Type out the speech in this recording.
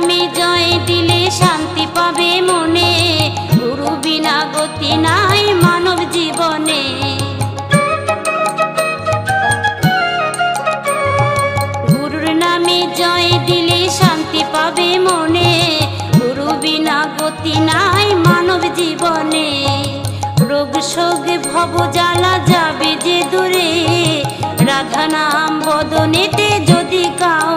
নামে জয় দিলে শান্তি পাবে মনে, গুরু বিনা গতি নাই মানব জীবনে। গুরুর নামে জয় দিলে শান্তি পাবে মনে, গুরু বিনা গতি নাই মানব জীবনে। রোগ শোক ভব জ্বালা যাবে যে দূরে, রাধা নাম বদনেতে যদি কাউ